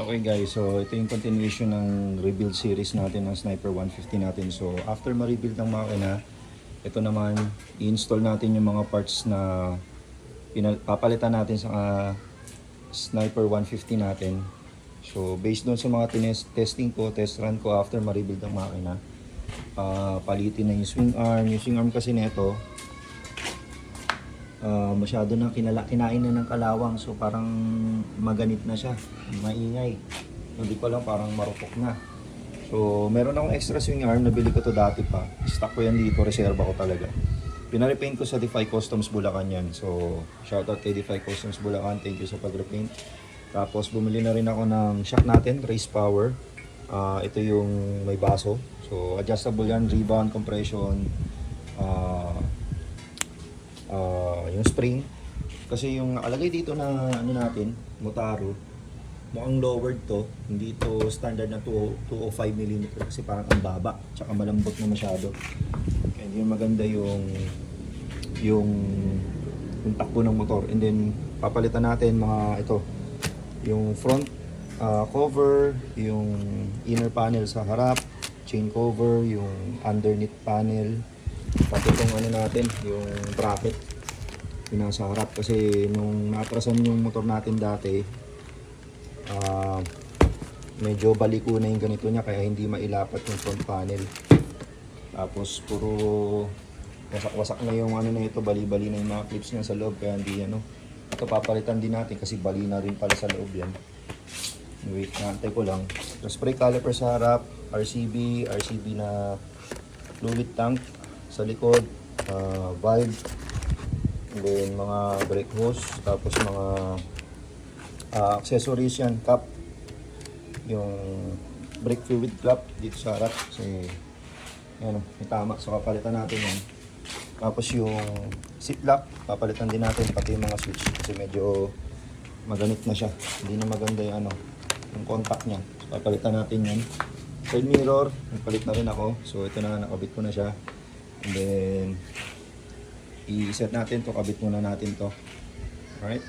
Okay guys, so ito yung continuation ng rebuild series natin ng Sniper 150 natin. So after ma-rebuild ng makina, ito naman i-install natin yung mga parts na papalitan natin sa Sniper 150 natin. So based doon sa mga testing ko, test run ko after ma-rebuild ng makina, palitin na yung swing arm. Yung swing arm kasi nito, masyado na kinain na ng kalawang, so parang maganit na siya, maingay. Hindi ko lang, parang marupok na. So meron akong extra swing arm, nabili ko to dati pa, stock ko yan dito, reserva ko talaga. Pinarepaint ko sa Defy Customs Bulacan yan. So shoutout kay Defy Customs Bulacan, thank you sa pagrepaint. Tapos bumili na rin ako ng shock natin, Race Power. Ito yung may baso, so adjustable yan, rebound, compression, yung spring. Kasi yung nakalagay dito na ano natin, Motaro, mukhang lowered to, hindi to standard na 205mm kasi parang ang baba, tsaka malambot na masyado. Kaya hindi maganda yung takbo ng motor. And then papalitan natin mga ito, yung front cover, yung inner panel sa harap, chain cover, yung underneath panel, pati itong ano natin, yung bracket yung nasa harap. Kasi nung naatrasan yung motor natin dati, medyo baliko na yung ganito niya, kaya hindi mailapat yung front panel. Tapos puro wasak-wasak na yung ano na ito, bali-bali na yung mga clips niya sa loob, kaya hindi ano. Ito papalitan din natin kasi bali na rin pala sa loob yan. Wait, naantay ko lang. Tapos brake caliper sa harap, RCB na fluid tank sa likod, valve, and then mga brake hose, tapos mga accessories yan, cap, yung brake fluid cap dito sa harap kasi yan, may tama, so papalitan natin yan. Tapos yung seat lock, papalitan din natin, pati yung mga switch kasi medyo maganit na siya, hindi na maganda yung ano, yung contact niya, so papalitan natin yan. Side mirror, nagpalit na rin ako, so ito na, nakabit ko na siya. And then i-set natin to, kabit muna natin to. Alright.